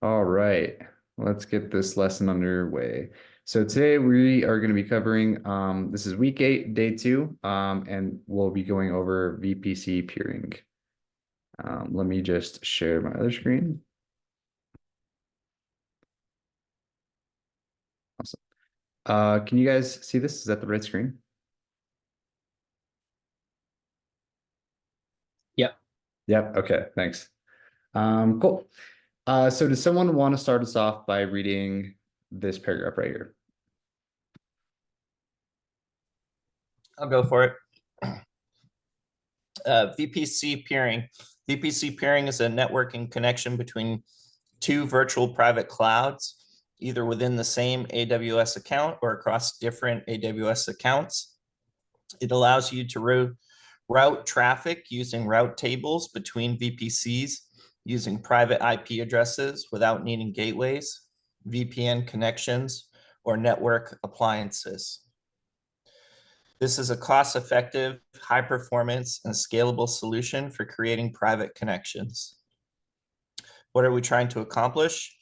All right, let's get this lesson underway. So today we are going to be covering, this is week 8, day 2, and we'll be going over VPC peering. Let me just share my other screen. Awesome. Can you guys see this? Is that the right screen? Yep. Yep. Okay, thanks. Cool. So does someone want to start us off by reading this paragraph right here? I'll go for it. VPC peering. VPC peering is a networking connection between two virtual private clouds, either within the same AWS account or across different AWS accounts. It allows you to route traffic using route tables between VPCs using private IP addresses without needing gateways, VPN connections, or network appliances. This is a cost-effective, high-performance, and scalable solution for creating private connections. What are we trying to accomplish?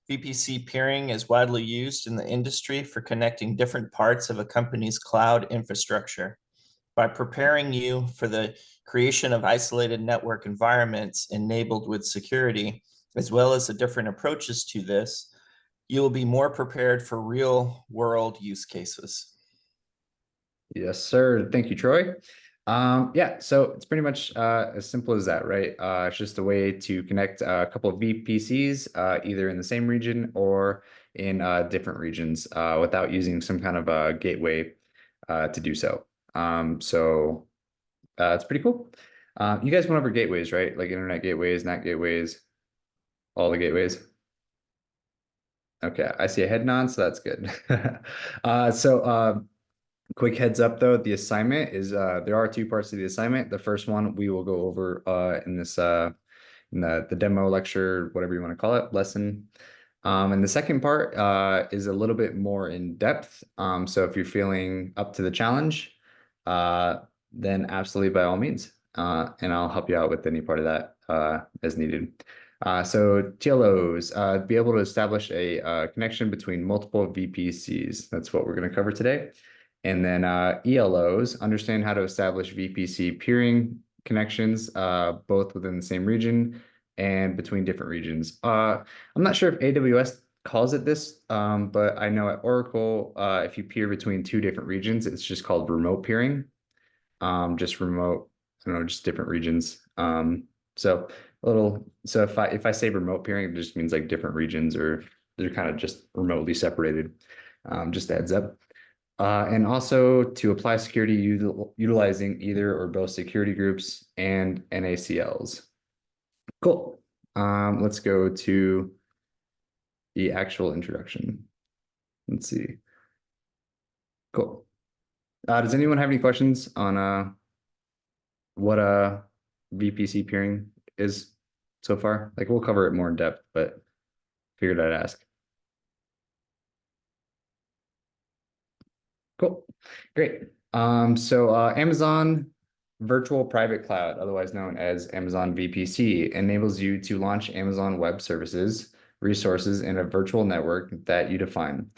VPC peering is widely used in the industry for connecting different parts of a company's cloud infrastructure. By preparing you for the creation of isolated network environments enabled with security, as well as the different approaches to this, you will be more prepared for real-world use cases. Yes, sir. Thank you, Troy. Yeah, so it's pretty much as simple as that, right? It's just a way to connect a couple of VPCs either in the same region or in different regions without using some kind of a gateway to do so. It's pretty cool. You guys went over gateways, right? Like internet gateways, NAT gateways, all the gateways. Okay, I see a head nod, so that's good. Quick heads up though, the assignment is there are two parts to the assignment. The first one we will go over in this in the demo lecture, whatever you want to call it, lesson. And the second part is a little bit more in depth. So if you're feeling up to the challenge, then absolutely by all means. And I'll help you out with any part of that as needed. So TLOs, be able to establish a connection between multiple VPCs. That's what we're going to cover today. And then ELOs, understand how to establish VPC peering connections, both within the same region and between different regions. I'm not sure if AWS calls it this, but I know at Oracle, if you peer between two different regions, it's just called remote peering. Just remote, I don't know, just different regions. So if I say remote peering, it just means like different regions or they're kind of just remotely separated. Just a heads up. And also to apply security utilizing either or both security groups and NACLs. Cool. Let's go to the actual introduction. Let's see. Cool. Does anyone have any questions on what VPC peering is so far? Like we'll cover it more in depth, but figured I'd ask. Cool. Great. Amazon Virtual Private Cloud, otherwise known as Amazon VPC, enables you to launch Amazon Web Services resources in a virtual network that you define.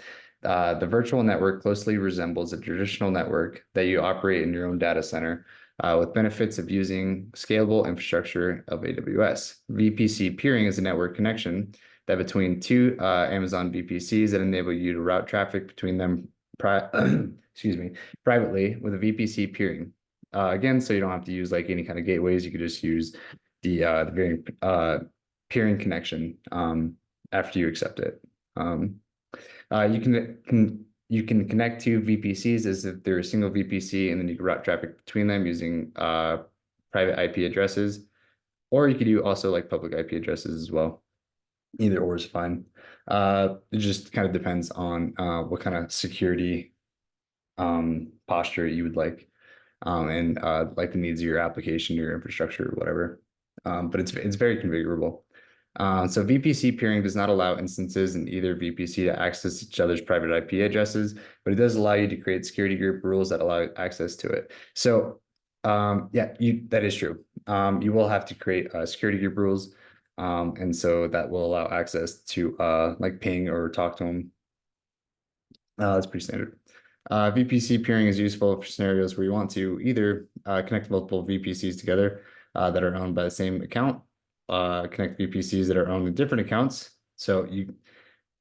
The virtual network closely resembles a traditional network that you operate in your own data center, with benefits of using scalable infrastructure of AWS. VPC peering is a network connection that between two Amazon VPCs that enable you to route traffic between them excuse me, privately with a VPC peering. Again, so you don't have to use like any kind of gateways. You could just use the peering connection after you accept it. You can connect two VPCs as if they're a single VPC, and then you can route traffic between them using private IP addresses, or you could do also like public IP addresses as well. Either or is fine. It just kind of depends on what kind of security posture you would like, and like the needs of your application, your infrastructure, or whatever. But it's very configurable. So VPC peering does not allow instances in either VPC to access each other's private IP addresses, but it does allow you to create security group rules that allow access to it. So yeah, that is true. You will have to create security group rules. And so that will allow access to like ping or talk to them. That's pretty standard. VPC peering is useful for scenarios where you want to either connect multiple VPCs together that are owned by the same account, connect VPCs that are owned in different accounts. So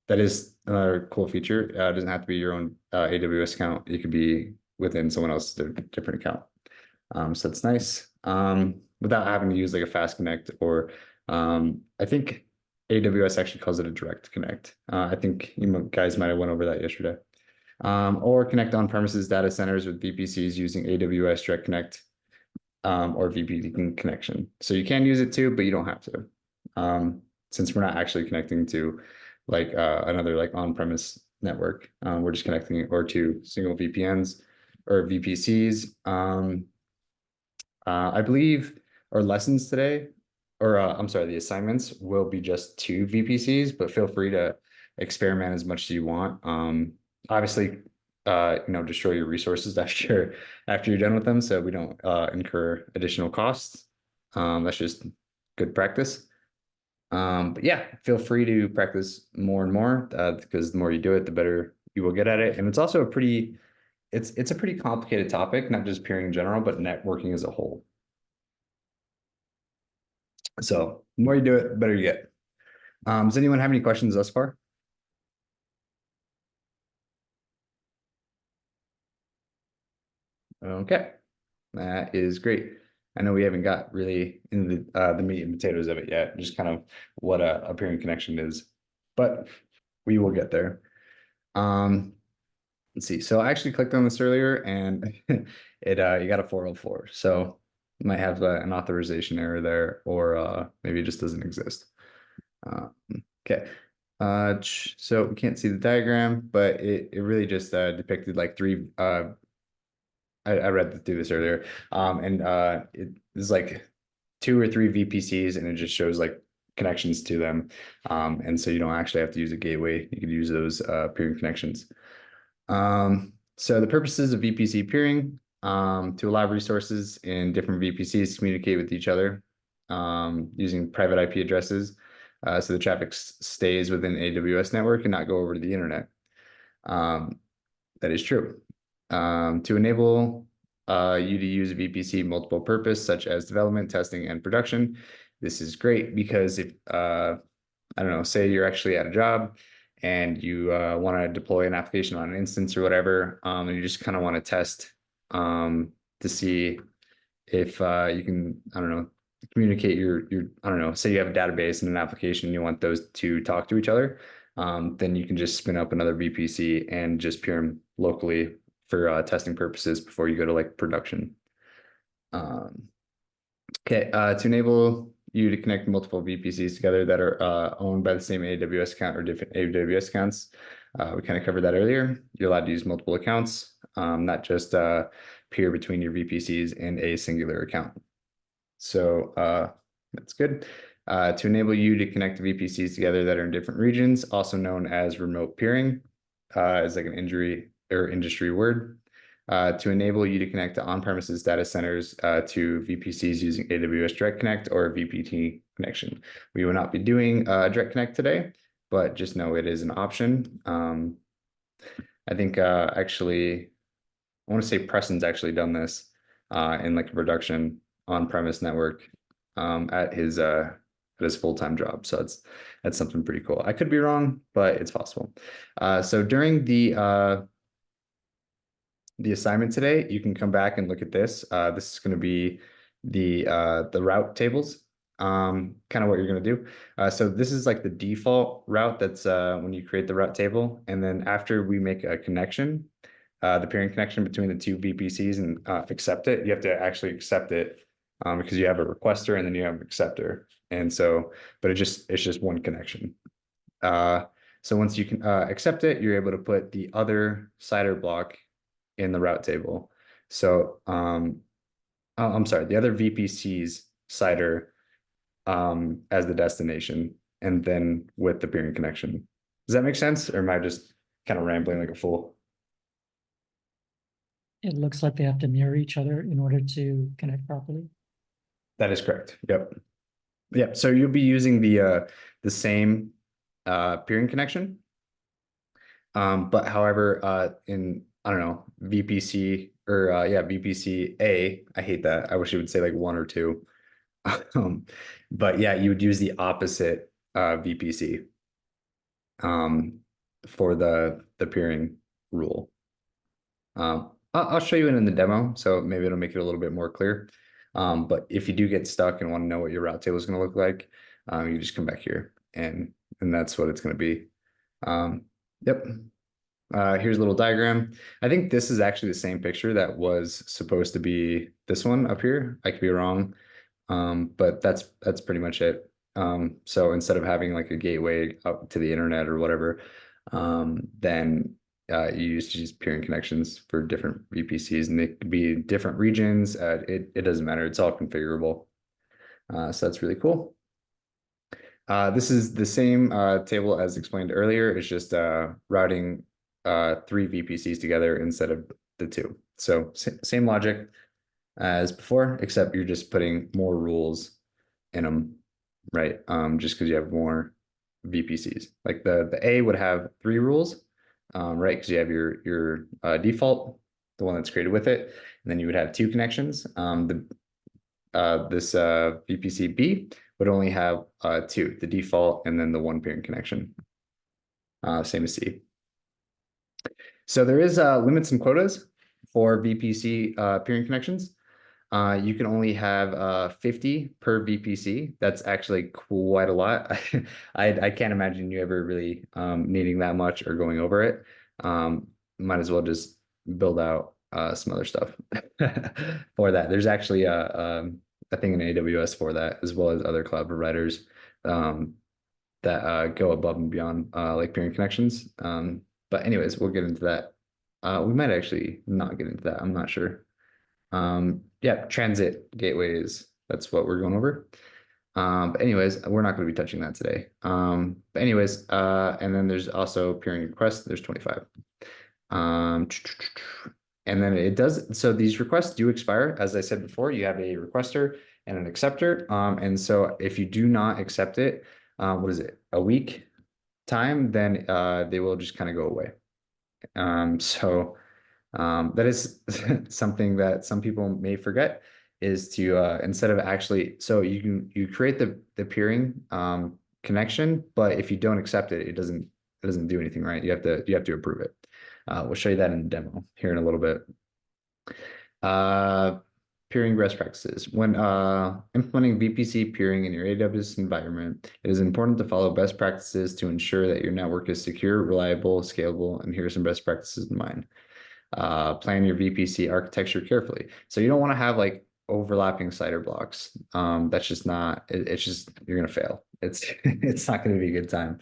that is another cool feature. It doesn't have to be your own AWS account. It could be within someone else's different account. So that's nice. Without having to use like a fast connect or I think AWS actually calls it a direct connect. I think you guys might have went over that yesterday. Or connect on-premises data centers with VPCs using AWS Direct Connect or VPC connection. So you can use it too, but you don't have to. Since we're not actually connecting to like another like on-premise network, we're just connecting or to single VPNs or VPCs. I believe our lessons today, or I'm sorry, the assignments will be just 2 VPCs, but feel free to experiment as much as you want. Obviously, destroy your resources after you're done with them, so we don't incur additional costs. That's just good practice. But yeah, feel free to practice more and more because the more you do it, the better you will get at it. And it's also it's a pretty complicated topic, not just peering in general, but networking as a whole. So the more you do it, the better you get. Does anyone have any questions thus far? Okay, that is great. I know we haven't got really into the meat and potatoes of it yet, just kind of what a peering connection is, but we will get there. Let's see. So I actually clicked on this earlier and it you got a 404. So you might have an authorization error there, or maybe it just doesn't exist. Okay. So we can't see the diagram, but it really just depicted like three I read through this earlier. And it is like 2 or 3 VPCs and it just shows like connections to them. And so you don't actually have to use a gateway. You could use those peering connections. So the purposes of VPC peering to allow resources in different VPCs to communicate with each other using private IP addresses. So the traffic stays within AWS network and not go over to the internet. That is true. To enable you to use a VPC multiple purpose, such as development, testing, and production. This is great because if, I don't know, say you're actually at a job and you want to deploy an application on an instance or whatever, and you just kind of want to test to see if you can, I don't know, communicate I don't know, say you have a database and an application and you want those to talk to each other, then you can just spin up another VPC and just peer them locally for testing purposes before you go to like production. Okay, to enable you to connect multiple VPCs together that are owned by the same AWS account or different AWS accounts. We kind of covered that earlier. You're allowed to use multiple accounts, not just peer between your VPCs in a singular account. So that's good. To enable you to connect VPCs together that are in different regions, also known as remote peering, is like an industry word. To enable you to connect to on-premises data centers to VPCs using AWS Direct Connect or VPT connection. We will not be doing Direct Connect today, but just know it is an option. I think actually, I want to say Preston's actually done this in like a production on-premise network at his full-time job. So that's something pretty cool. I could be wrong, but it's possible. So during the assignment today, you can come back and look at this. This is going to be the route tables, kind of what you're going to do. So this is like the default route that's when you create the route table. And then after we make a connection, the peering connection between the 2 VPCs and accept it, you have to actually accept it because you have a requester and then you have an acceptor. And so, but it's just one connection. So once you can accept it, you're able to put the other CIDR block in the route table. So I'm sorry, the other VPC's CIDR as the destination, and then with the peering connection. Does that make sense, or am I just kind of rambling like a fool? It looks like they have to mirror each other in order to connect properly. That is correct. Yep. Yeah, so you'll be using the same peering connection. But however, in I don't know, VPC or yeah, VPC A, I hate that. I wish it would say like one or two. Um, but yeah, you would use the opposite VPC um for the peering rule. I'll show you it in the demo, so maybe it'll make it a little bit more clear. But if you do get stuck and want to know what your route table is going to look like, you just come back here and that's what it's going to be. Yep. Here's a little diagram. I think this is actually the same picture that was supposed to be this one up here. I could be wrong. But that's pretty much it. So instead of having like a gateway up to the internet or whatever, then you used to use peering connections for different VPCs, and they could be different regions. It doesn't matter. It's all configurable. So that's really cool. This is the same table as explained earlier. It's just routing three VPCs together instead of the two. So same logic as before, except you're just putting more rules in them, right? Just because you have more VPCs. Like the A would have three rules, right? Because you have your default, the one that's created with it, and then you would have two connections. This VPC B would only have two, the default and then the one peering connection. Same as C. So there is limits and quotas for VPC peering connections. You can only have 50 per VPC. That's actually quite a lot. I can't imagine you ever really needing that much or going over it. Might as well just build out some other stuff for that. There's actually a thing in AWS for that, as well as other cloud providers that go above and beyond like peering connections. But anyways, we'll get into that. We might actually not get into that. I'm not sure. Yeah, transit gateways. That's what we're going over. But anyways, we're not going to be touching that today. But anyways, and then there's also peering requests. There's 25. Um, and then it does. So these requests do expire. As I said before, you have a requester and an acceptor. And so if you do not accept it, what is it? A week time, then they will just kind of go away. So that is something that some people may forget is to instead of actually, so you create the peering connection, but if you don't accept it, it doesn't do anything, right? You have to approve it. We'll show you that in the demo here in a little bit. Uh, Peering best practices. When implementing VPC peering in your AWS environment, it is important to follow best practices to ensure that your network is secure, reliable, scalable, and here are some best practices in mind. Plan your VPC architecture carefully. So you don't want to have like overlapping CIDR blocks. That's just not, it's just, you're going to fail. It's, it's not going to be a good time.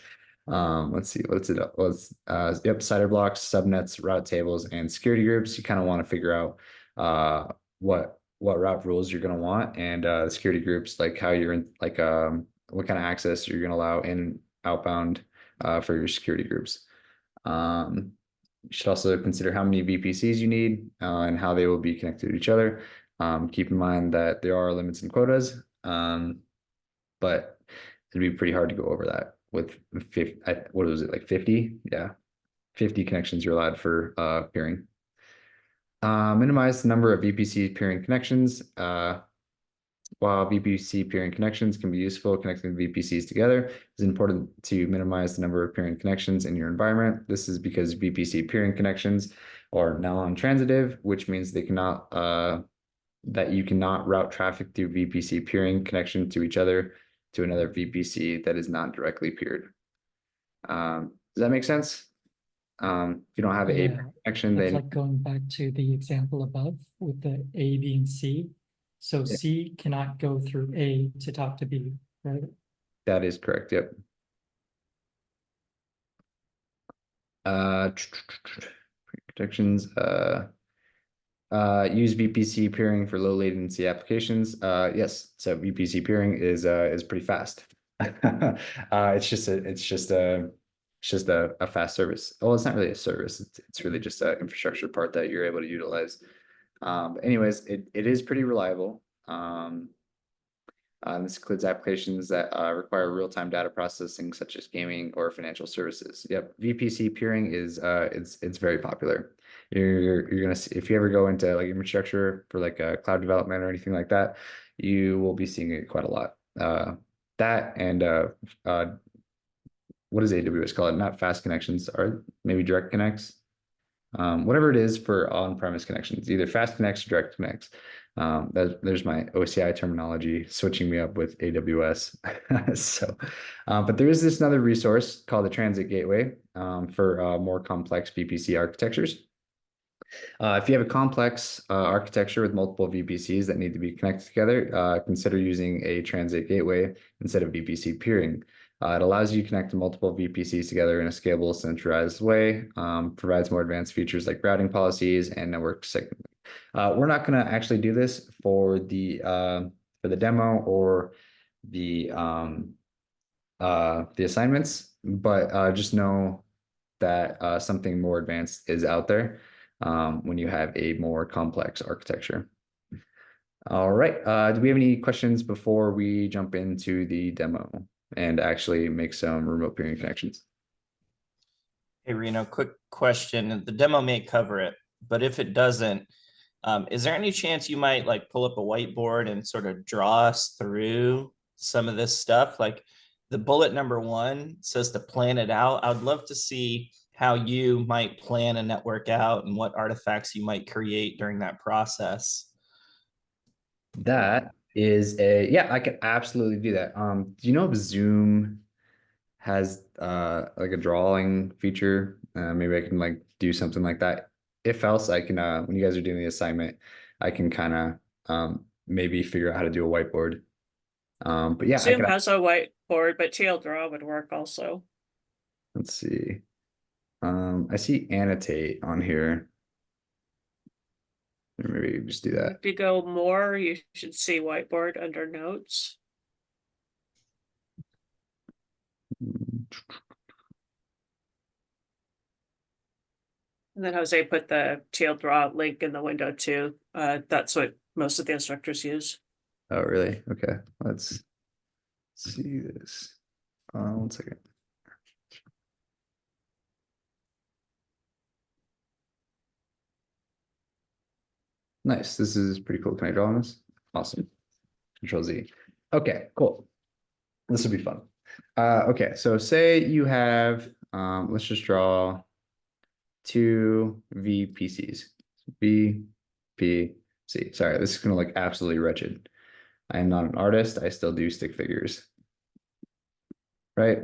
Let's see, what's it, yep, CIDR blocks, subnets, route tables, and security groups. You kind of want to figure out what route rules you're going to want, and security groups, like how you're in, like what kind of access you're going to allow in outbound for your security groups. You should also consider how many VPCs you need and how they will be connected to each other. Keep in mind that there are limits and quotas, but it'd be pretty hard to go over that with 50, what was it, like 50? Yeah, 50 connections you're allowed for peering. Minimize the number of VPC peering connections. While VPC peering connections can be useful connecting VPCs together, it's important to minimize the number of peering connections in your environment. This is because VPC peering connections are non-transitive, which means they cannot that you cannot route traffic through VPC peering connection to each other to another VPC that is not directly peered. Does that make sense? If you don't have a connection, That's then like going back to the example above with the A, B, and C. So yeah, C cannot go through A to talk to B, right? that is correct. Yep. Uh, Protections. Use VPC peering for low latency applications. Yes, so VPC peering is pretty fast. It's just a fast service. Well, it's not really a service. It's really just an infrastructure part that you're able to utilize. But anyways, it is pretty reliable. This includes applications that require real-time data processing, such as gaming or financial services. Yep, VPC peering is it's very popular. You're gonna see, if you ever go into like infrastructure for like cloud development or anything like that, you will be seeing it quite a lot. That and what does AWS call it? Not fast connections, or maybe direct connects. Whatever it is for on-premise connections, either fast connects or direct connects. There's my OCI terminology switching me up with AWS. So, but there is this another resource called the Transit Gateway for more complex VPC architectures. If you have a complex architecture with multiple VPCs that need to be connected together, consider using a transit gateway instead of VPC peering. It allows you to connect multiple VPCs together in a scalable, centralized way, provides more advanced features like routing policies and network segmenting. We're not going to actually do this for the demo or the assignments, but just know that something more advanced is out there when you have a more complex architecture. All right. Do we have any questions before we jump into the demo and actually make some remote peering connections? Hey, Reno, quick question. The demo may cover it, but if it doesn't, is there any chance you might like pull up a whiteboard and sort of draw us through some of this stuff? Like the bullet number 1 says to plan it out. I would love to see how you might plan a network out and what artifacts you might create during that process. That is yeah, I could absolutely do that. Do you know if Zoom has like a drawing feature? Maybe I can like do something like that. If else, I can when you guys are doing the assignment, I can kind of maybe figure out how to do a whiteboard. But yeah, Zoom has a whiteboard, but TL Draw would work also. let's see. I see annotate on here. Maybe just do that. If you go more, you should see whiteboard under notes. And then Jose put the TL Draw link in the window too. That's what most of the instructors use. Oh, really? Okay, let's see this. 1 second. Nice. This is pretty cool. Can I draw on this? Awesome. Control Z. Okay, cool. This will be fun. Okay, so say you have, let's just draw 2 VPCs. VPC. Sorry, this is going to look absolutely wretched. I am not an artist. I still do stick figures. Right?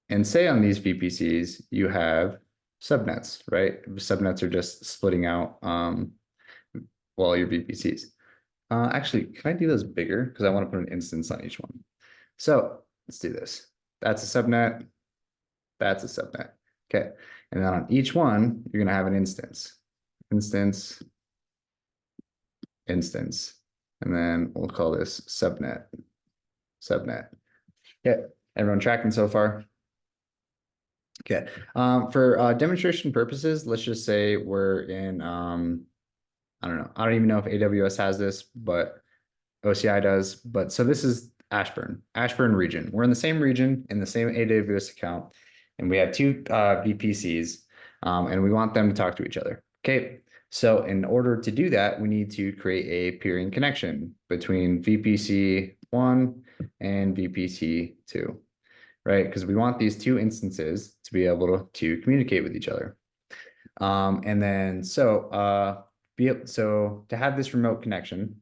And say on these VPCs, you have subnets, right? Subnets are just splitting out well, your VPCs. Actually, can I do those bigger? Because I want to put an instance on each one. So let's do this. That's a subnet. That's a subnet. Okay. And then on each one, you're going to have an instance. Instance. Instance. And then we'll call this subnet. Subnet. Okay. Everyone tracking so far? Okay. For demonstration purposes, let's just say we're in I don't know. I don't even know if AWS has this, but OCI does. But so this is Ashburn region. We're in the same region in the same AWS account, and we have 2 VPCs, and we want them to talk to each other. Okay. So in order to do that, we need to create a peering connection between VPC 1 and VPC 2, right? Because we want these 2 instances to be able to communicate with each other. And then so to have this remote connection,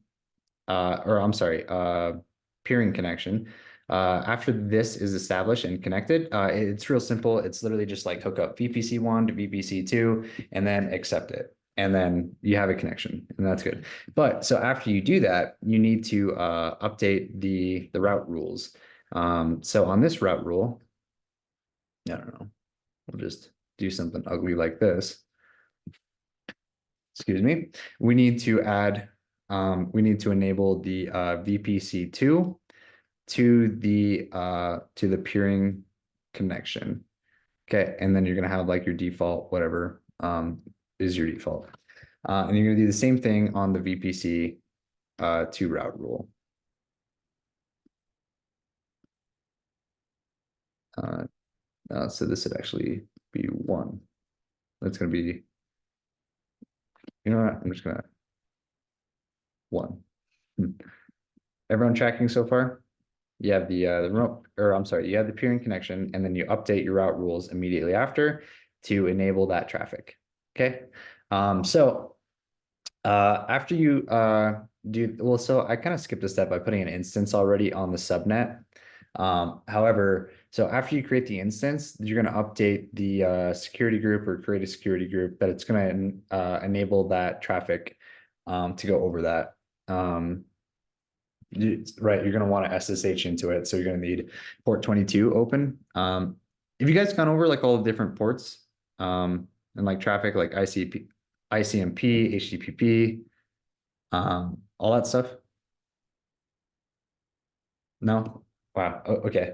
or I'm sorry, peering connection, after this is established and connected, it's real simple. It's literally just like hook up VPC 1 to VPC 2 and then accept it. And then you have a connection, and that's good. But so after you do that, you need to update the route rules. So on this route rule, I don't know, we'll just do something ugly like this. Excuse me. We need to add, we need to enable the VPC2 to the peering connection. Okay, and then you're gonna have like your default, whatever is your default. And you're gonna do the same thing on the VPC 2 route rule. So this would actually be 1. That's going to be, you know what? I'm just going to 1. Everyone tracking so far? You have the remote, or I'm sorry, you have the peering connection, and then you update your route rules immediately after to enable that traffic. Okay. So after you so I kind of skipped a step by putting an instance already on the subnet. However, so after you create the instance, you're going to update the security group or create a security group that it's going to enable that traffic to go over that. Right, you're going to want to SSH into it, so you're going to need port 22 open. Have you guys gone over like all the different ports and like traffic, like ICP, ICMP, HTTP, all that stuff? No? Wow. Okay.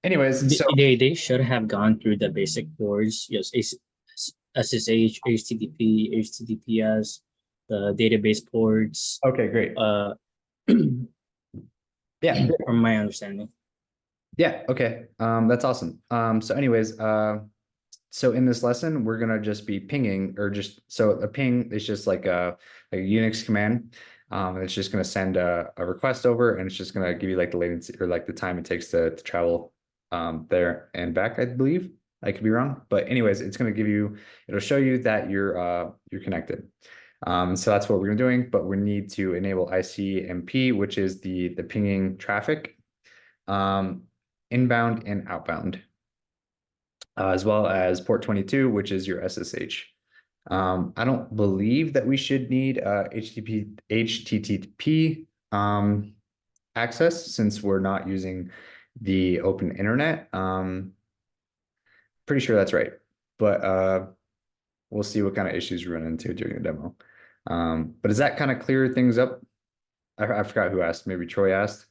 Anyways, so They should have gone through the basic boards, yes, SSH, HTTP, HTTPS, the database ports, okay, great. Yeah, from my understanding. yeah, okay. That's awesome. So anyways, so in this lesson, we're gonna just be pinging, or just so a ping is just like a Unix command. And it's just gonna send a request over, and it's just gonna give you like the latency or like the time it takes to travel there and back, I believe. I could be wrong, but anyways, it's gonna give you, it'll show you that you're connected. So that's what we're doing, but we need to enable ICMP, which is the pinging traffic, inbound and outbound, as well as port 22, which is your SSH. I don't believe that we should need HTTP access, since we're not using the open internet. Pretty sure that's right, but we'll see what kind of issues we run into during the demo. But does that kind of clear things up? I forgot who asked. Maybe Troy asked.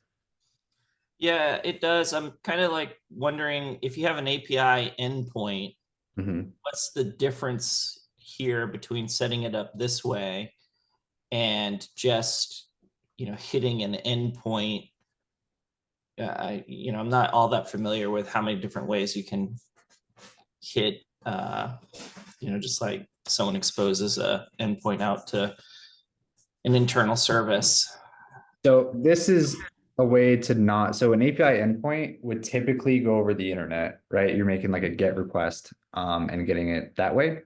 Yeah, it does. I'm kind of like wondering if you have an API endpoint, what's the difference here between setting it up this way and just, hitting an endpoint? I'm not all that familiar with how many different ways you can hit, just like someone exposes a endpoint out to an internal service. So this is a way to not, so an API endpoint would typically go over the internet, right? You're making like a GET request and getting it that way.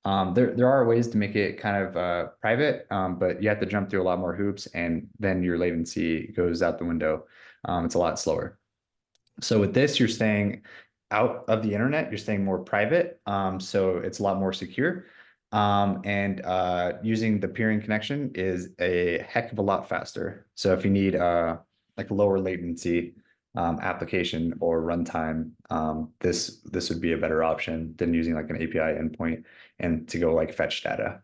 There are ways to make it kind of private, but you have to jump through a lot more hoops, and then your latency goes out the window. It's a lot slower. So with this, you're staying out of the internet, you're staying more private. So it's a lot more secure. And using the peering connection is a heck of a lot faster. So if you need like a lower latency application or runtime, this would be a better option than using like an API endpoint and to go like fetch data.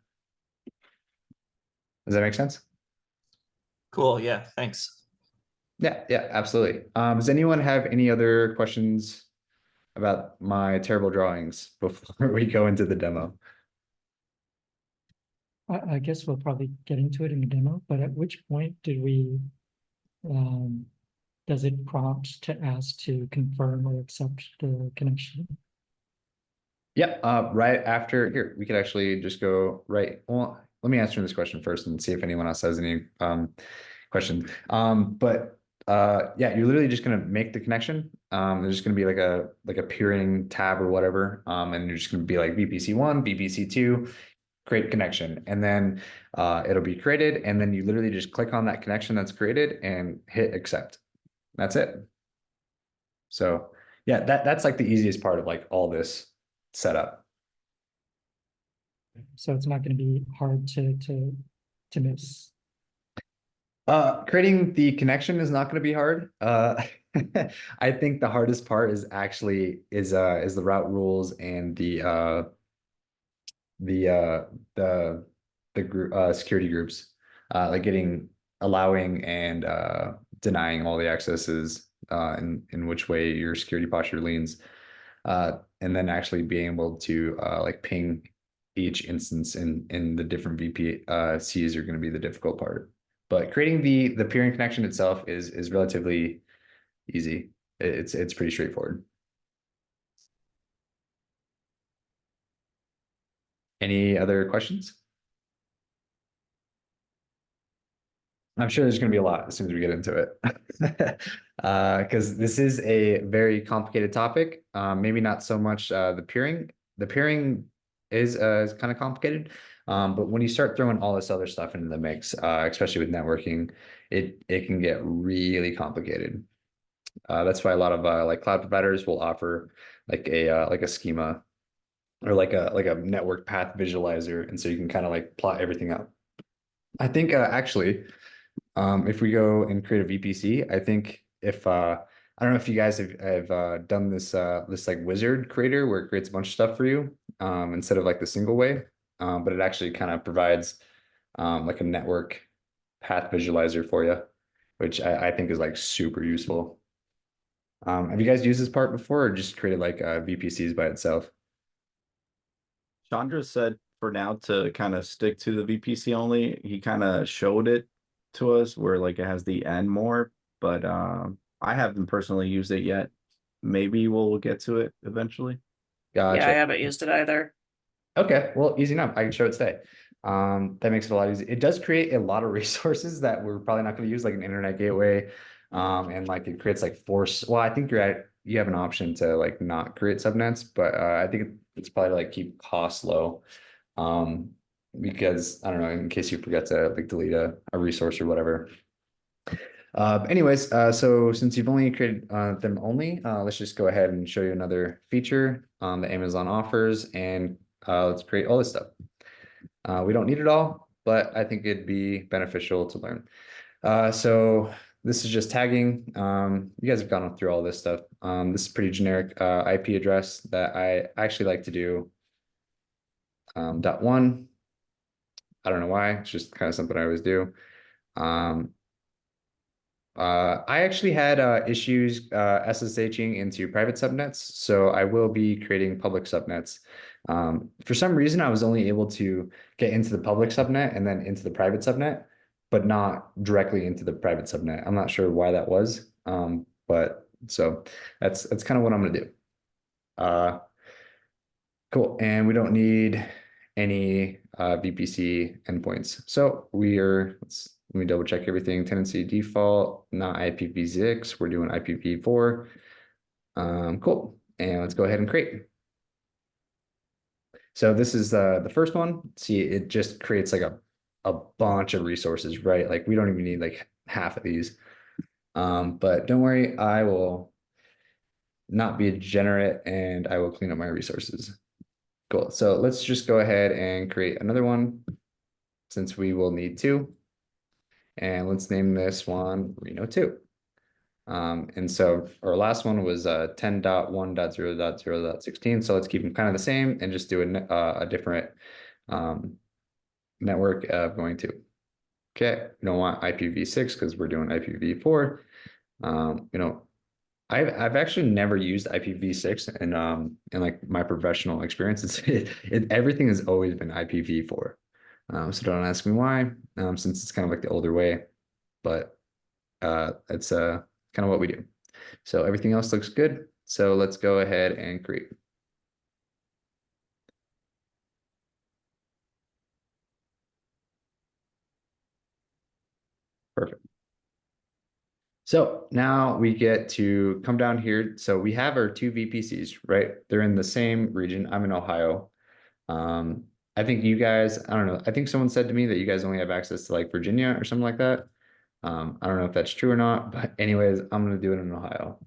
Does that make sense? Cool. Yeah. Thanks. Yeah, absolutely. Does anyone have any other questions about my terrible drawings before we go into the demo? I guess we'll probably get into it in the demo, but at which point did we, does it prompt to ask to confirm or accept the connection? Yep, right after here, we could actually just go right. Well, let me answer this question first and see if anyone else has any questions. Yeah, you're literally just gonna make the connection. There's just gonna be like a peering tab or whatever, and you're just gonna be like VPC1, VPC2, create connection, and then it'll be created, and then you literally just click on that connection that's created and hit accept. That's it. So yeah, that's like the easiest part of like all this setup. So it's not going to be hard to miss. Creating the connection is not going to be hard. I think the hardest part is actually is the route rules and the group security groups, like allowing and denying all the accesses, in which way your security posture leans, and then actually being able to like ping each instance in the different VPCs are going to be the difficult part. But creating the peering connection itself is relatively easy. It's pretty straightforward. Any other questions? I'm sure there's going to be a lot as soon as we get into it. Because this is a very complicated topic. Maybe not so much the peering. The peering is kind of complicated. But when you start throwing all this other stuff into the mix, especially with networking, it can get really complicated. That's why a lot of like cloud providers will offer like a schema or like a network path visualizer, and so you can kind of like plot everything out. I think actually, if we go and create a VPC, I think if I don't know if you guys have done this this like wizard creator where it creates a bunch of stuff for you instead of like the single way, but it actually kind of provides like a network path visualizer for you, which I think is like super useful. Have you guys used this part before or just created like VPCs by itself? Chandra said for now to kind of stick to the VPC only. He kind of showed it to us where like it has the N more, but I haven't personally used it yet. Maybe we'll get to it eventually. Yeah, I Gotcha. haven't used it either. Okay, well, easy enough. I can show it today. That makes it a lot easier. It does create a lot of resources that we're probably not going to use, like an internet gateway. And like it creates like force. Well, I think you have an option to like not create subnets, but I think it's probably to like keep costs low. Because I don't know, in case you forget to like delete a resource or whatever. Anyways, so since you've only created them only, let's just go ahead and show you another feature that Amazon offers, and let's create all this stuff. We don't need it all, but I think it'd be beneficial to learn. So this is just tagging. You guys have gone through all this stuff. This is pretty generic IP address that I actually like to do .1. I don't know why. It's just kind of something I always do. I actually had issues SSHing into private subnets, so I will be creating public subnets. For some reason, I was only able to get into the public subnet and then into the private subnet, but not directly into the private subnet. I'm not sure why that was, but so that's kind of what I'm gonna do. Cool, and we don't need any VPC endpoints. So let me double check everything. Tenancy default, not IPv6. We're doing IPv4. Cool. And let's go ahead and create. So this is the first one. See, it just creates like a bunch of resources, right? Like we don't even need like half of these. But don't worry, I will not be a degenerate and I will clean up my resources. Cool. So let's just go ahead and create another one since we will need two. And let's name this one Reno 2. And so our last one was 10.1.0.0.16. So let's keep them kind of the same and just do a different network of going to. Okay, we don't want IPv6 because we're doing IPv4. I've actually never used IPv6 in like my professional experience. Everything has always been IPv4. So don't ask me why, since it's kind of like the older way, but it's kind of what we do. So everything else looks good. So let's go ahead and create. Perfect. So now we get to come down here. So we have our two VPCs, right? They're in the same region. I'm in Ohio. I think you guys, I don't know. I think someone said to me that you guys only have access to like Virginia or something like that. I don't know if that's true or not, but anyways, I'm going to do it in Ohio.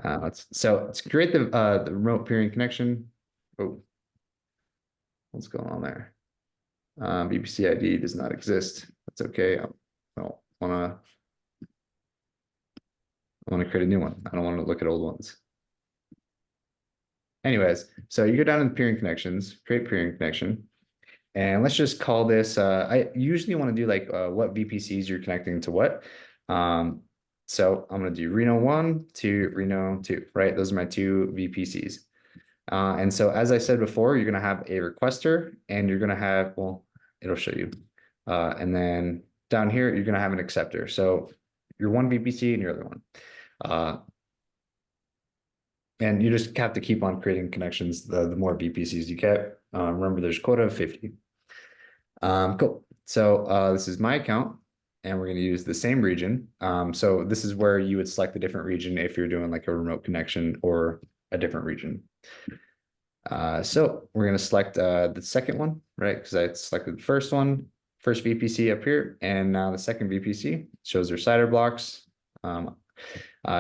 Let's create the remote peering connection. Oh, what's going on there? VPC ID does not exist. That's okay. I want to create a new one. I don't want to look at old ones. Anyways, so you go down in peering connections, create peering connection. And let's just call this, I usually want to do like what VPCs you're connecting to what. So I'm going to do Reno 1 to Reno 2, right? Those are my two VPCs. And so as I said before, you're going to have a requester and you're going to have, well, it'll show you. And then down here, you're going to have an acceptor. So your one VPC and your other one. And you just have to keep on creating connections the more VPCs you get. Remember, there's a quota of 50. Cool. So this is my account, and we're going to use the same region. So this is where you would select a different region if you're doing like a remote connection or a different region. So we're going to select the second one, right? Because I selected the first one, first VPC up here, and now the second VPC shows their CIDR blocks.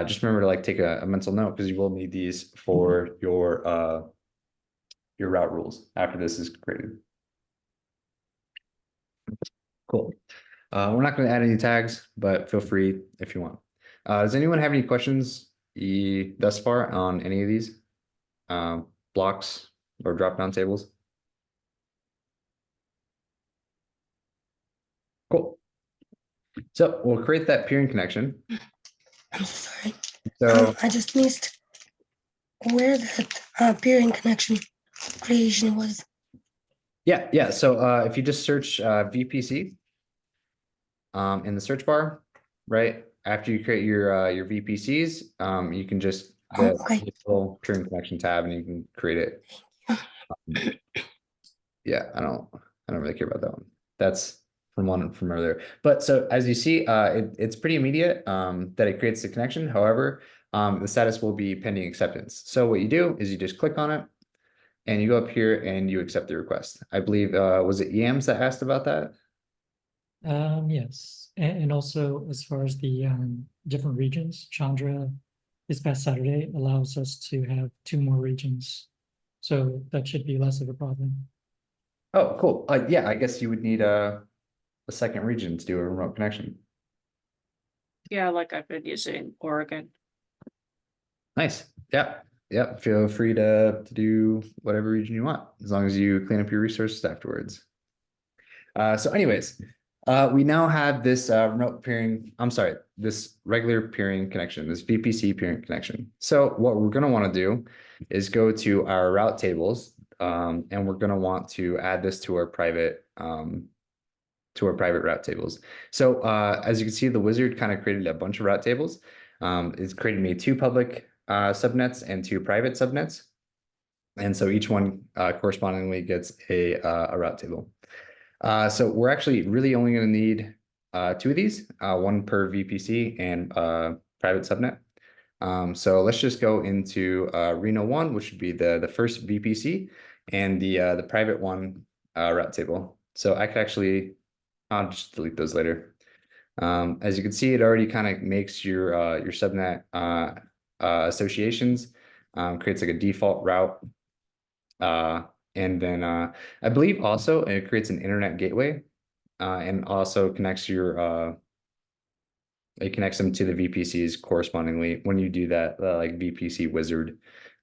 Just remember to like take a mental note because you will need these for your route rules after this is created. Cool. We're not going to add any tags, but feel free if you want. Does anyone have any questions thus far on any of these blocks or drop-down tables? Cool. So we'll create that peering connection. I'm sorry. So I just missed where that peering connection creation was. yeah. So if you just search VPC in the search bar, right? After you create your VPCs, you can just Okay. little peering connection tab, and you can create it. Yeah, I don't really care about that one. That's from one from earlier. But so as you see, it's pretty immediate that it creates the connection. However, the status will be pending acceptance. So what you do is you just click on it and you go up here and you accept the request. I believe, was it EAMS that asked about that? Yes, and also as far as the different regions, Chandra this past Saturday allows us to have 2 more regions. So that should be less of a problem. Oh, cool. Yeah, I guess you would need a second region to do a remote connection. Yeah, like I've been using Oregon. Nice. Yeah. Feel free to do whatever region you want, as long as you clean up your resources afterwards. So anyways, we now have this this regular peering connection, this VPC peering connection. So what we're going to want to do is go to our route tables, and we're going to want to add this to our private route tables. So as you can see, the wizard kind of created a bunch of route tables. It's created me 2 public subnets and 2 private subnets. And so each one correspondingly gets a route table. So we're actually really only going to need 2 of these, 1 per VPC and private subnet. So let's just go into Reno 1, which would be the first VPC, and the private one route table. So I could actually, I'll just delete those later. As you can see, it already kind of makes your subnet associations, creates like a default route. And then I believe also it creates an internet gateway, and also connects it connects them to the VPCs correspondingly when you do that like VPC wizard.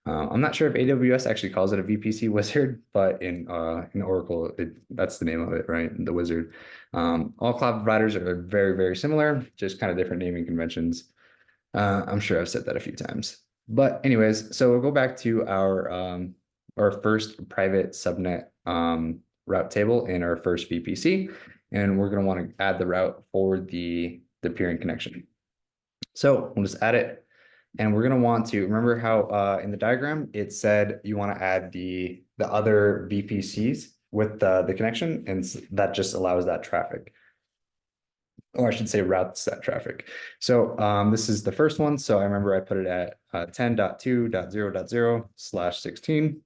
I'm not sure if AWS actually calls it a VPC wizard, but in Oracle, that's the name of it, right? The wizard. All cloud providers are very, very similar, just kind of different naming conventions. I'm sure I've said that a few times. But anyways, so we'll go back to our first private subnet route table in our first VPC, and we're going to want to add the route for the peering connection. So we'll just add it, and we're going to want to remember how in the diagram it said you want to add the other VPCs with the connection, and that just allows that traffic. Or I should say routes that traffic. So this is the first one. So I remember I put it at 10.2.0.0/16.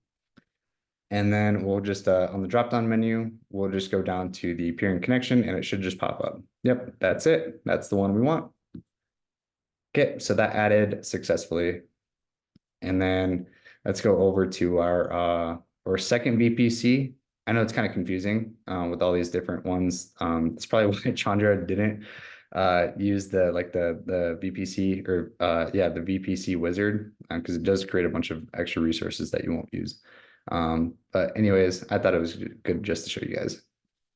And then we'll just, on the drop-down menu, we'll just go down to the peering connection, and it should just pop up. Yep, that's it. That's the one we want. Okay, so that added successfully. And then let's go over to our second VPC. I know it's kind of confusing with all these different ones. It's probably why Chandra didn't use the VPC or the VPC wizard, because it does create a bunch of extra resources that you won't use. But anyways, I thought it was good just to show you guys.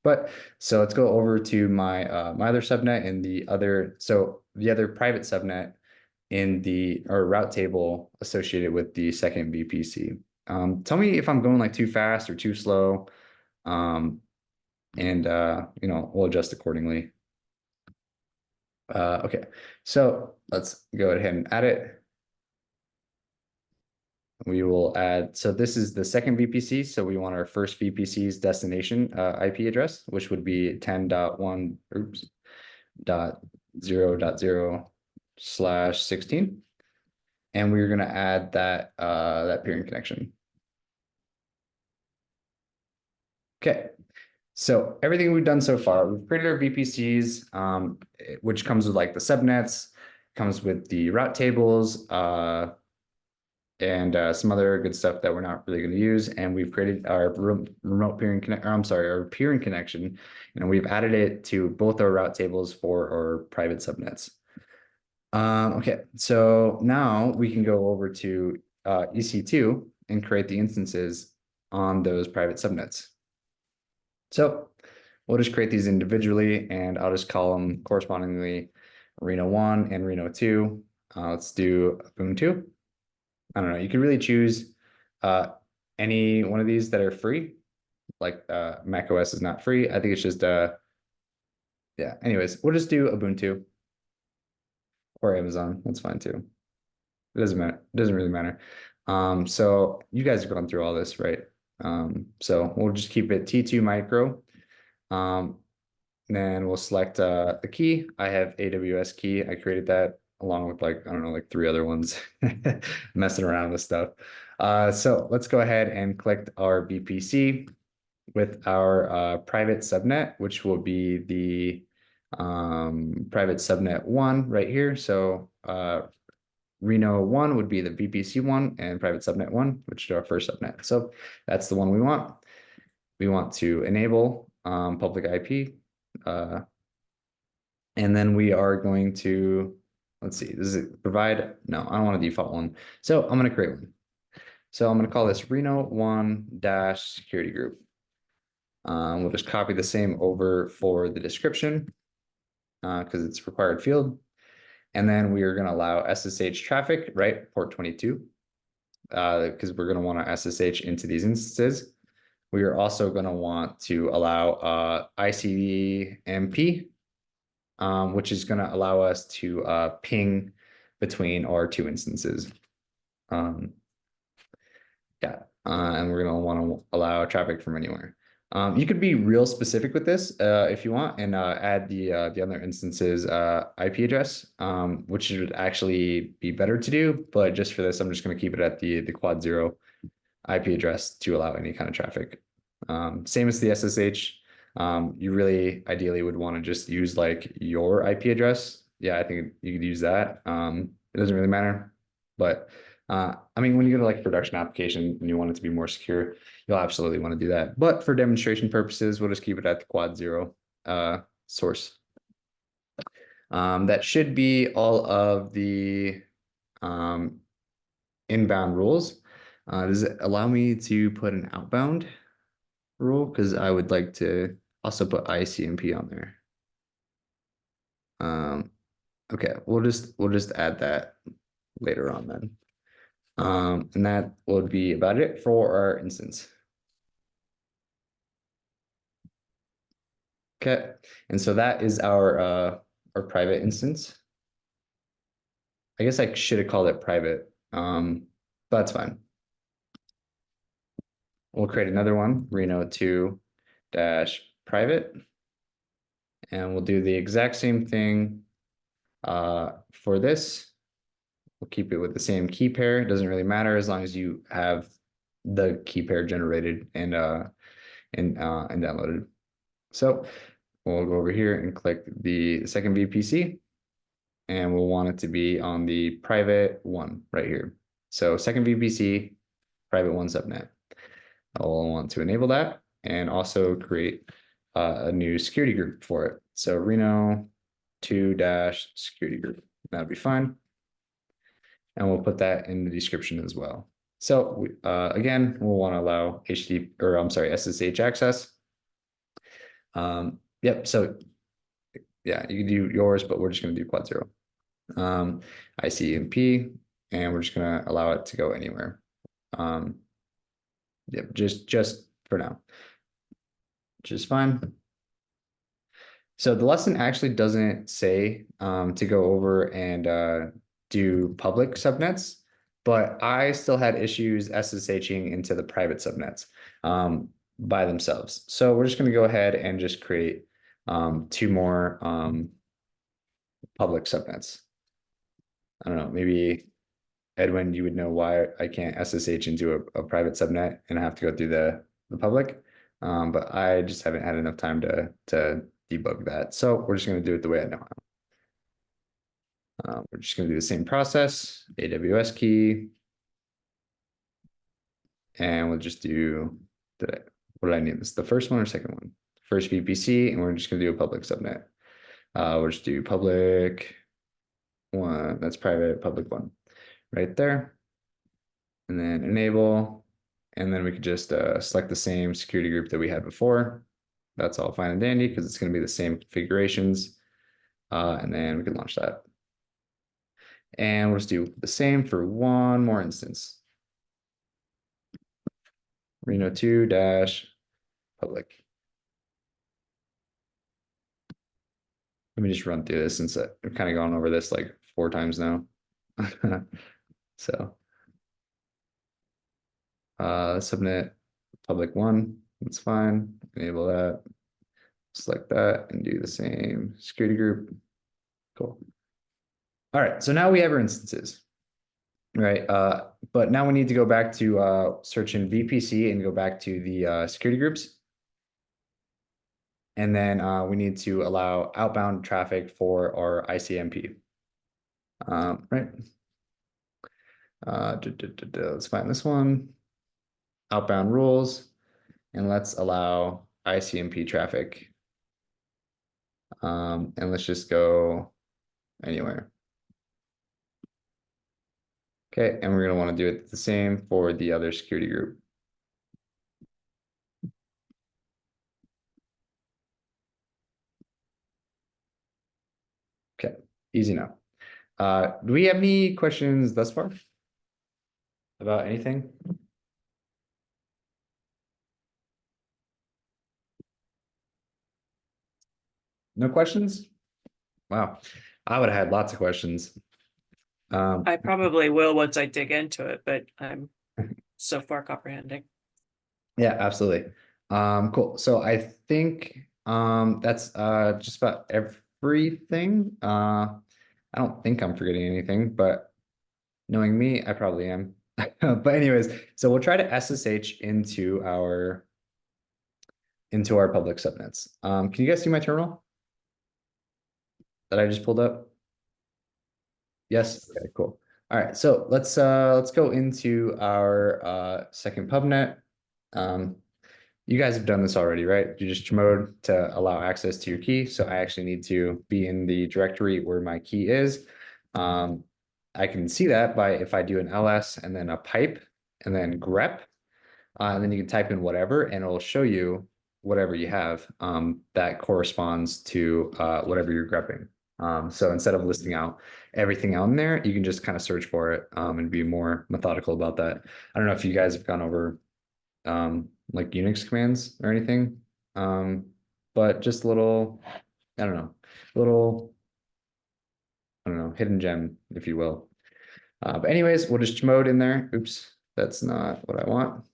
But so let's go over to my my other subnet and the other private subnet in our route table associated with the second VPC. Tell me if I'm going like too fast or too slow. And we'll adjust accordingly. Okay, so let's go ahead and add it. we will add, so this is the second VPC, so we want our first VPC's destination IP address, which would be 10.1, oops, .0.0/16. And we're gonna add that that peering connection. Okay, so everything we've done so far, we've created our VPCs, which comes with like the subnets, comes with the route tables, and some other good stuff that we're not really going to use. And we've created our remote peering connect, or I'm sorry, our peering connection, and we've added it to both our route tables for our private subnets. Okay, so now we can go over to EC2 and create the instances on those private subnets. So we'll just create these individually, and I'll just call them correspondingly Reno 1 and Reno 2. Let's do Ubuntu. I don't know, you can really choose any one of these that are free. Like Mac OS is not free. I think it's just yeah, anyways, we'll just do Ubuntu or Amazon. That's fine too. It doesn't matter. It doesn't really matter. So you guys have gone through all this, right? So we'll just keep it T2 micro. Then we'll select the key. I have AWS key. I created that along with like, I don't know, like 3 other ones, messing around with stuff. So let's go ahead and click our VPC with our private subnet, which will be the private subnet 1 right here. So Reno 1 would be the VPC 1 and private subnet 1, which is our first subnet. So that's the one we want. We want to enable public IP. And then we are going to, let's see, does it provide? No, I don't want a default one. So I'm going to create one. So I'm going to call this Reno 1-security group. We'll just copy the same over for the description because it's a required field. And then we are going to allow SSH traffic, right? Port 22, because we're going to want to SSH into these instances. We are also going to want to allow ICMP, which is going to allow us to ping between our 2 instances. And we're going to want to allow traffic from anywhere. You could be real specific with this if you want, and add the other instances IP address, which would actually be better to do. But just for this, I'm just going to keep it at the quad 0 IP address to allow any kind of traffic. Same as the SSH. You really ideally would want to just use like your IP address. Yeah, I think you could use that. It doesn't really matter, but I mean, when you go to like production application and you want it to be more secure, you'll absolutely want to do that. But for demonstration purposes, we'll just keep it at the quad 0 source. That should be all of the inbound rules. Does it allow me to put an outbound rule? Because I would like to also put ICMP on there. Okay, we'll just add that later on then. And that would be about it for our instance. Okay, and so that is our private instance. I guess I should have called it private, but that's fine. We'll create another one, Reno 2-private, and we'll do the exact same thing for this. We'll keep it with the same key pair. It doesn't really matter as long as you have the key pair generated and downloaded. So we'll go over here and click the second VPC, and we'll want it to be on the private 1 right here. So second VPC, private 1 subnet. I'll want to enable that and also create a new security group for it. So Reno 2-security group. That'd be fine. And we'll put that in the description as well. So again, we'll want to allow SSH access. Yep. So yeah, you can do yours, but we're just going to do quad 0. ICMP, and we're just going to allow it to go anywhere. Yep, just for now, which is fine. So the lesson actually doesn't say to go over and do public subnets. but I still had issues SSHing into the private subnets by themselves. So we're just going to go ahead and just create two more public subnets. I don't know, maybe Edwin, you would know why I can't SSH into a private subnet and I have to go through the public. But I just haven't had enough time to debug that. So we're just going to do it the way I know how. We're just going to do the same process, AWS key. And we'll just do, what did I name this? The first one or second one? First VPC, and we're just going to do a public subnet. We'll just do public one, that's private, public one, right there. And then enable, and then we could just select the same security group that we had before. That's all fine and dandy because it's going to be the same configurations. And then we can launch that. And we'll just do the same for one more instance. Reno 2 dash public. Let me just run through this since I've kind of gone over this like 4 times now. So subnet public 1, that's fine. Enable that, select that, and do the same security group. Cool. All right, so now we have our instances, right? But now we need to go back to search in VPC and go back to the security groups. And then we need to allow outbound traffic for our ICMP. Right. Let's find this one. Outbound rules. And let's allow ICMP traffic. And let's just go anywhere. Okay, and we're going to want to do it the same for the other security group. Okay, easy now. Do we have any questions thus far about anything? No questions? Wow, I would have had lots of questions. I probably will once I dig into it, but I'm so far comprehending. Yeah, absolutely. Cool. So I think that's just about everything. I don't think I'm forgetting anything, but knowing me, I probably am. But anyways, so we'll try to SSH into our public subnets. Can you guys see my terminal that I just pulled up? Yes. Okay, cool. All right, so let's go into our second pubnet. You guys have done this already, right? You just chmod to allow access to your key. So I actually need to be in the directory where my key is. I can see that by if I do an ls and then a pipe and then grep, and then you can type in whatever and it'll show you whatever you have that corresponds to whatever you're grepping. So instead of listing out everything out in there, you can just kind of search for it and be more methodical about that. I don't know if you guys have gone over like Unix commands or anything, but just a little, I don't know, hidden gem, if you will. But anyways, we'll just chmod in there. Oops, that's not what I want.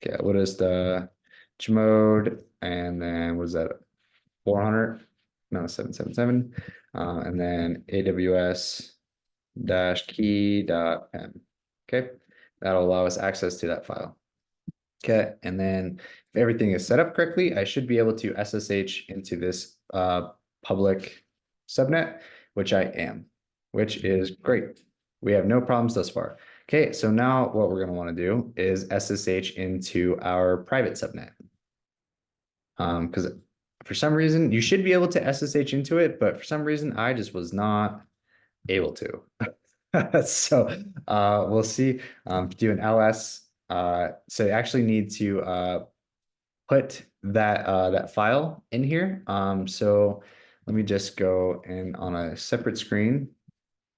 Okay, we'll just chmod, and then what is that? 400, no, 777, and then AWS -key.m. Okay, that'll allow us access to that file. Okay, and then if everything is set up correctly, I should be able to SSH into this public subnet, which I am, which is great. We have no problems thus far. Okay, so now what we're going to want to do is SSH into our private subnet. Because for some reason, you should be able to SSH into it, but for some reason, I just was not able to. So we'll see. Do an ls. So you actually need to put that file in here. So let me just go in on a separate screen.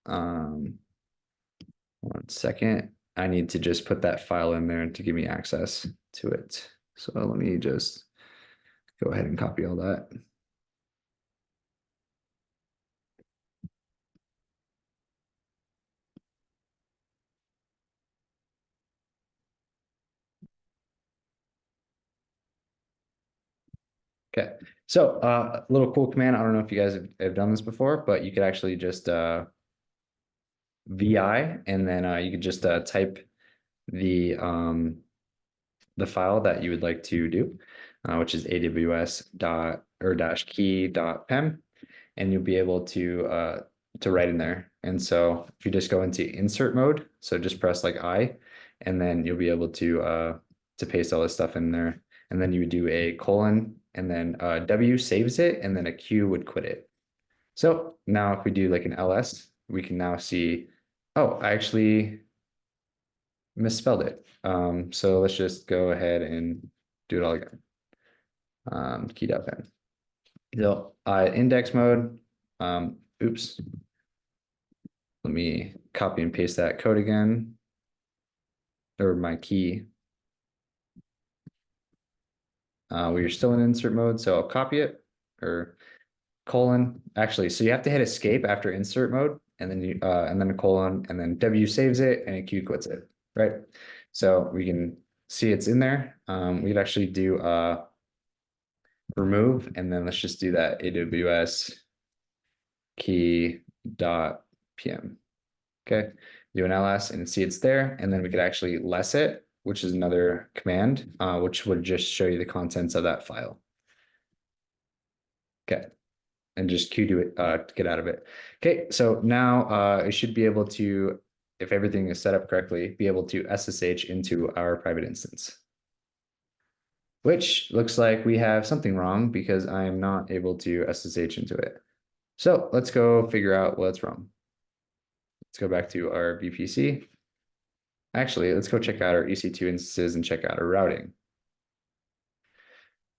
1 second. I need to just put that file in there to give me access to it. So let me just go ahead and copy all that. Okay, so a little cool command. I don't know if you guys have done this before, but you could actually just VI and then you could just type the file that you would like to do, which is AWS dot or dash key dot pem, and you'll be able to write in there. And so if you just go into insert mode, so just press like I, and then you'll be able to paste all this stuff in there. And then you would do a colon, and then W saves it, and then a Q would quit it. So now if we do like an LS, we can now see, oh, I actually misspelled it. So let's just go ahead and do it all again. Key.pen. So index mode, oops. Let me copy and paste that code again, or my key. We're still in insert mode, so I'll copy it, or colon. Actually, so you have to hit escape after insert mode, and then a colon, and then W saves it, and a Q quits it, right? So we can see it's in there. We'd actually do remove, and then let's just do that AWS key dot pm. Okay, do an ls and see it's there, and then we could actually less it, which is another command, which would just show you the contents of that file. Okay, and just Q to it to get out of it. Okay, so now it should be able to, if everything is set up correctly, be able to SSH into our private instance. Which looks like we have something wrong because I am not able to SSH into it. So let's go figure out what's wrong. Let's go back to our VPC. Actually, let's go check out our EC2 instances and check out our routing.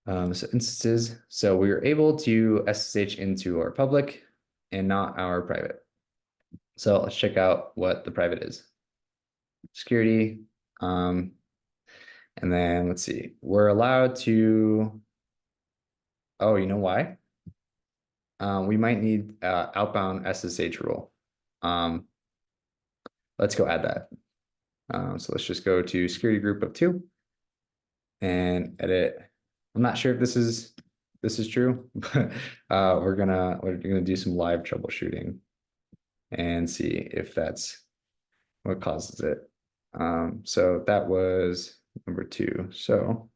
So instances, so we were able to SSH into our public and not our private. So let's check out what the private is. Security, and then let's see, we're allowed to, oh, you know why? We might need outbound SSH rule. Let's go add that. So let's just go to security group of 2 and edit. I'm not sure if this is true, but we're gonna do some live troubleshooting and see if that's what causes it. So that was number 2. So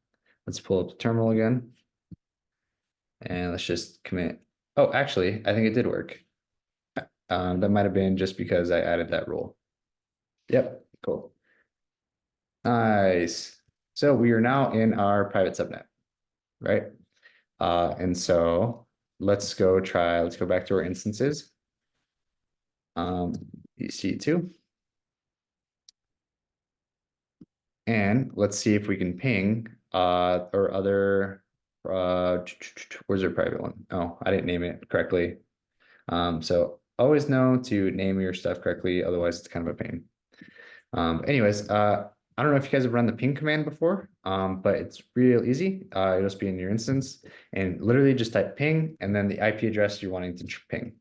let's pull up the terminal again, and let's just commit. Oh, actually, I think it did work. That might have been just because I added that rule. Yep, cool. Nice. So we are now in our private subnet, right? And so let's go back to our instances. EC2. And let's see if we can ping or other where's our private one? Oh, I didn't name it correctly. So always know to name your stuff correctly, otherwise it's kind of a pain. Anyways, I don't know if you guys have run the ping command before, but it's real easy. It'll just be in your instance, and literally just type ping and then the IP address you're wanting to ping.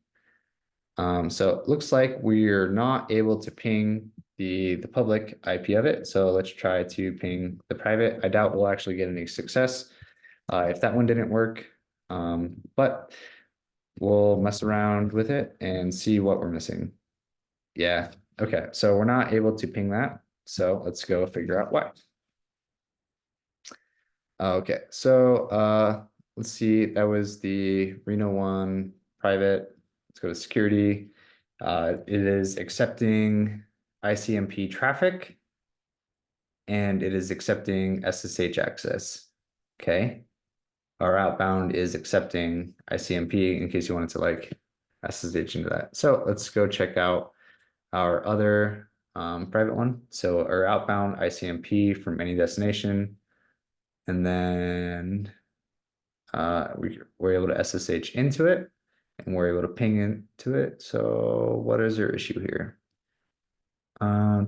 So it looks like we're not able to ping the public IP of it. So let's try to ping the private. I doubt we'll actually get any success if that one didn't work, but we'll mess around with it and see what we're missing. Yeah, okay, so we're not able to ping that. So let's go figure out why. Okay, so let's see, that was the Reno 1 private. Let's go to security. It is accepting ICMP traffic, and it is accepting SSH access. Okay, our outbound is accepting ICMP in case you wanted to like SSH into that. So let's go check out our other private one. So our outbound ICMP from any destination, and then we're able to SSH into it, and we're able to ping into it. So what is our issue here? I'm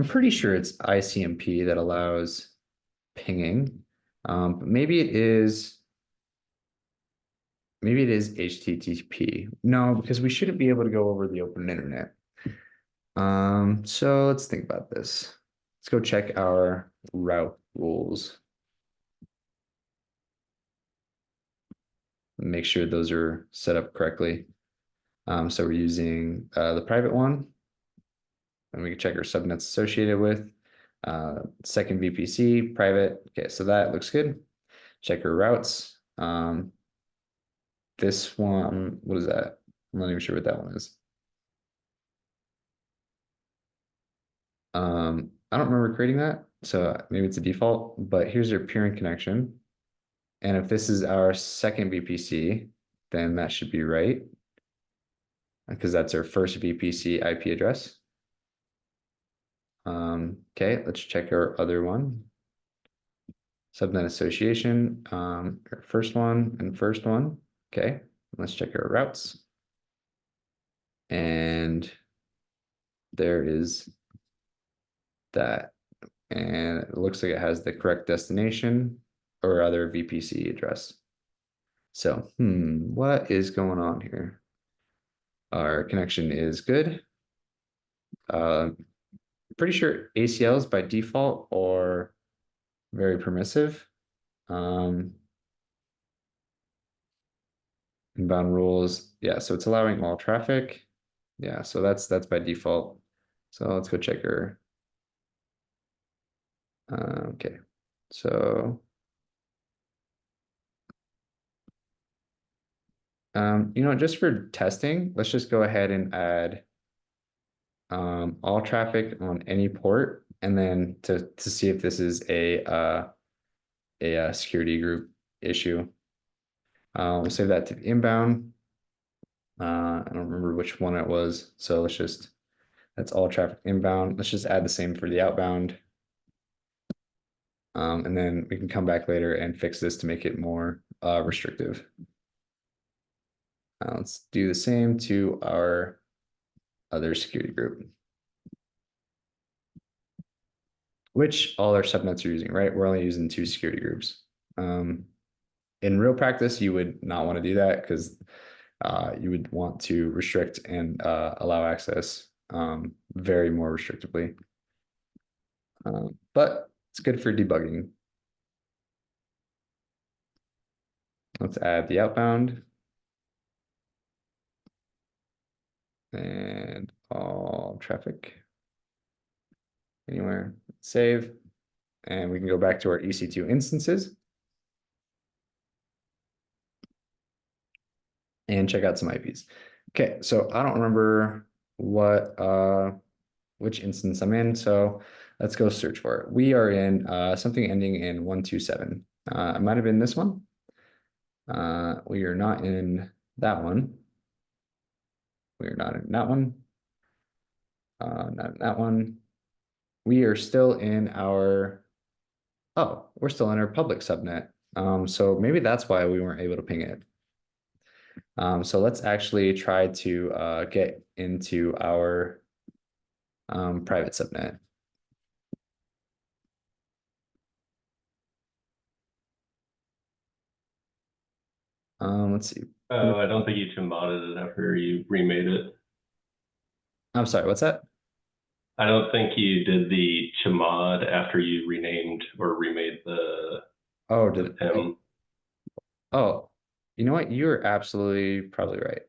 pretty sure it's ICMP that allows pinging, but maybe it is HTTP. No, because we shouldn't be able to go over the open internet. So let's think about this. Let's go check our route rules. make sure those are set up correctly. So we're using the private one, and we can check our subnets associated with second VPC private. Okay, so that looks good. Check our routes. This one, what is that? I'm not even sure what that one is. I don't remember creating that, so maybe it's a default, but here's your peering connection. And if this is our second VPC, then that should be right, because that's our first VPC IP address. Okay, let's check our other one. Subnet association, our first one and first one. Okay, let's check our routes. And there is that. And it looks like it has the correct destination or other VPC address. So, what is going on here? Our connection is good. Pretty sure ACLs by default are very permissive. Inbound rules, yeah, so it's allowing all traffic. Yeah, so that's by default. So let's go check our. Okay, so just for testing, let's just go ahead and add all traffic on any port, and then to see if this is a security group issue. We'll save that to the inbound. I don't remember which one it was, so that's all traffic inbound. Let's just add the same for the outbound. And then we can come back later and fix this to make it more restrictive. Let's do the same to our other security group, which all our subnets are using, right? We're only using 2 security groups. In real practice, you would not want to do that because you would want to restrict and allow access very more restrictively. But it's good for debugging. Let's add the outbound. And all traffic. Anywhere, save. And we can go back to our EC2 instances. And check out some IPs. Okay, so I don't remember which instance I'm in, so let's go search for it. We are in something ending in 127. It might have been this one. We are not in that one. We are not in that one. Not in that one. We are still in our, we're still in our public subnet. So maybe that's why we weren't able to ping it. So let's actually try to get into our private subnet. Let's see. Oh, I don't think you modded it after you remade it. I'm sorry, what's that? I don't think you did the chmod after you renamed or remade the Oh, did it? PIM. Oh, you know what? You're absolutely probably right.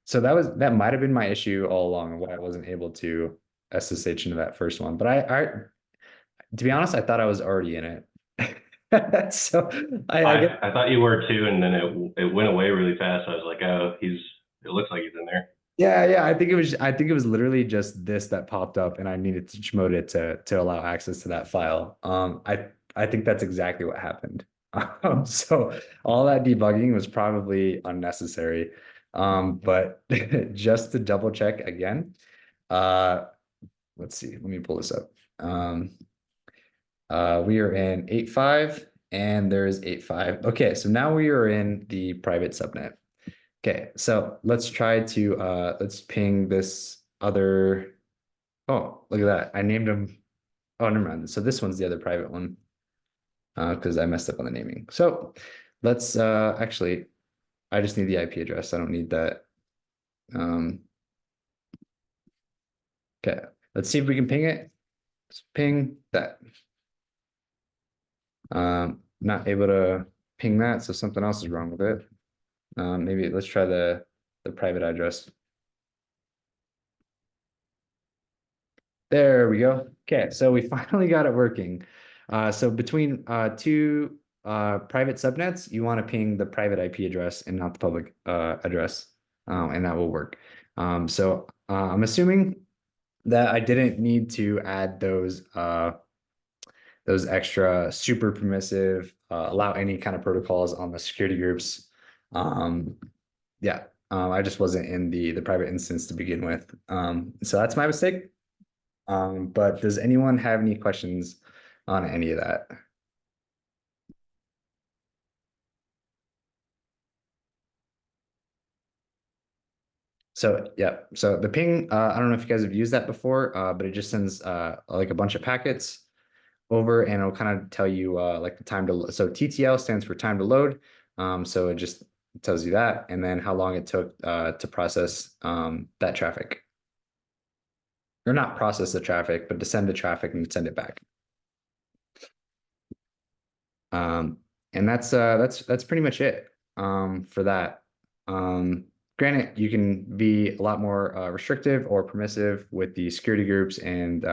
So that might have been my issue all along, why I wasn't able to SSH into that first one. But I to be honest, I thought I was already in it. So I thought you were too, and then it went away really fast. I was like, oh, it looks like he's in there. Yeah, I think it was literally just this that popped up, and I needed to chmod it to allow access to that file. I think that's exactly what happened. So all that debugging was probably unnecessary. But just to double check again, let's see, let me pull this up. We are in 8.5 and there is 8.5. Okay, so now we are in the private subnet. Okay, so let's try to let's ping this other. Oh, look at that. I named him. Oh, never mind. So this one's the other private one. Because I messed up on the naming. So let's actually, I just need the IP address. I don't need that. Okay, let's see if we can ping it. Let's ping that. Not able to ping that, so something else is wrong with it. Maybe let's try the private address. There we go. Okay, so we finally got it working. So between two private subnets, you want to ping the private IP address and not the public address, and that will work. So I'm assuming that I didn't need to add those extra super permissive, allow any kind of protocols on the security groups. Yeah, I just wasn't in the private instance to begin with. So that's my mistake. But does anyone have any questions on any of that? So yeah, so the ping, I don't know if you guys have used that before, but it just sends like a bunch of packets over, and it'll kind of tell you like the time to, so TTL stands for time to load. So it just tells you that, and then how long it took to process that traffic. Or not process the traffic, but to send the traffic and send it back. And that's pretty much it for that. Granted, you can be a lot more restrictive or permissive with the security groups, and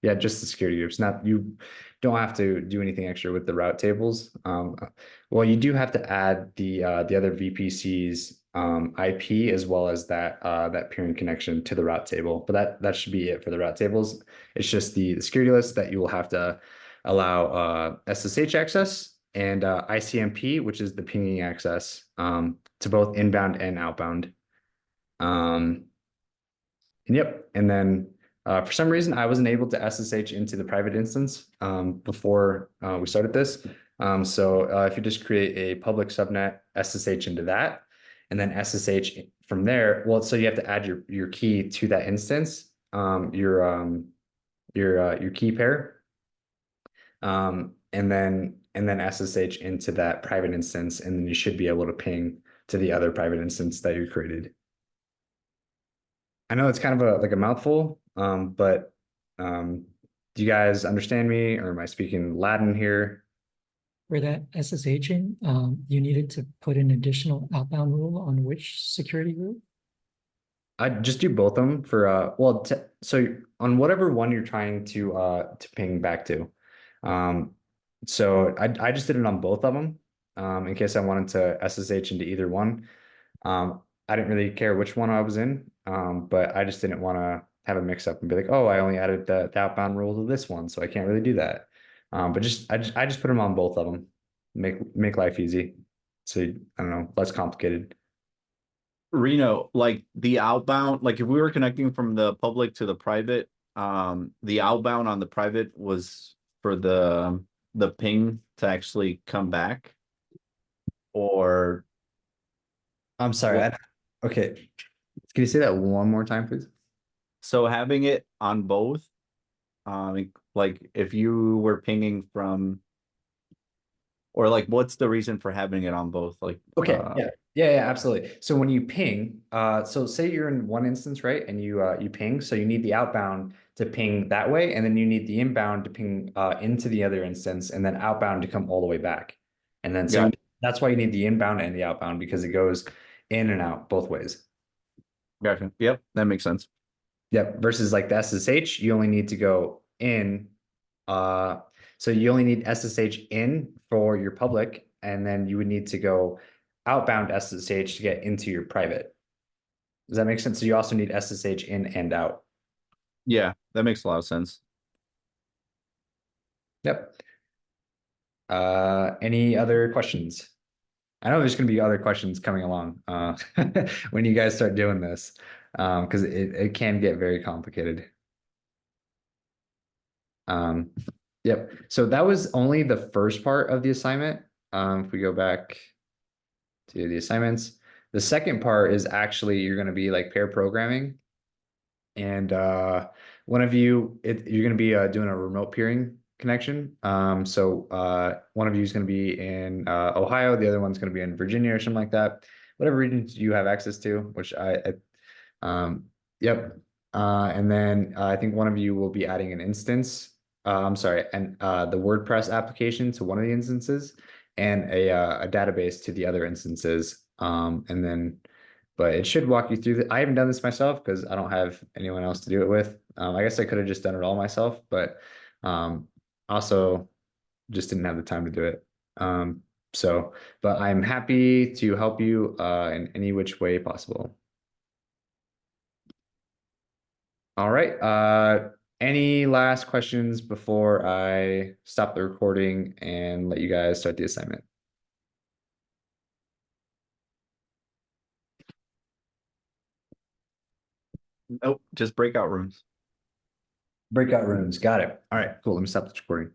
yeah, just the security groups. Not, you don't have to do anything extra with the route tables. Well, you do have to add the other VPC's IP, as well as that peering connection to the route table. But that should be it for the route tables. It's just the security list that you will have to allow SSH access, and ICMP, which is the pinging access to both inbound and outbound. And yep, and then for some reason I wasn't able to SSH into the private instance before we started this. So if you just create a public subnet, SSH into that, and then SSH from there, well, so you have to add your key to that instance, your key pair. And then SSH into that private instance, and then you should be able to ping to the other private instance that you created. I know it's kind of like a mouthful, but do you guys understand me, or am I speaking Latin here? For that SSHing, you needed to put an additional outbound rule on which security group? I just do both of them for well, so on whatever one you're trying to ping back to. So I just did it on both of them in case I wanted to SSH into either one. I didn't really care which one I was in, but I just didn't want to have a mix up and be like, oh, I only added the outbound rule to this one, so I can't really do that. But I just put them on both of them, make life easy. So I don't know, less complicated. Reno, like the outbound, like if we were connecting from the public to the private, the outbound on the private was for the ping to actually come back, or I'm sorry. Well- Okay. Can you say that one more time, please? so having it on both, like if you were pinging from, or like what's the reason for having it on both? Like Okay. Yeah, absolutely. So when you ping, so say you're in one instance, right? And you ping, so you need the outbound to ping that way, and then you need the inbound to ping into the other instance, and then outbound to come all the way back. And then so Got it. that's why you need the inbound and the outbound, because it goes in and out both ways. Gotcha. Yep, that makes sense. Yep. Versus like the SSH, you only need to go in. So you only need SSH in for your public, and then you would need to go outbound SSH to get into your private. Does that make sense? So you also need SSH in and out. Yeah, that makes a lot of sense. Yep. Any other questions? I know there's going to be other questions coming along when you guys start doing this, because it can get very complicated. Yep. So that was only the first part of the assignment. If we go back to the assignments, the second part is actually you're going to be like pair programming, and one of you you're going to be doing a remote peering connection. So one of you is going to be in Ohio, the other one's going to be in Virginia or something like that. Whatever regions you have access to, which yep. And then I think one of you will be adding an instance. I'm sorry, and the WordPress application to one of the instances, and a database to the other instances. And then, but it should walk you through the, I haven't done this myself because I don't have anyone else to do it with. I guess I could have just done it all myself, but also just didn't have the time to do it. So, but I'm happy to help you in any which way possible. All right. Any last questions before I stop the recording and let you guys start the assignment? Nope, just breakout rooms. Breakout rooms. Got it. All right, cool. Let me stop the recording.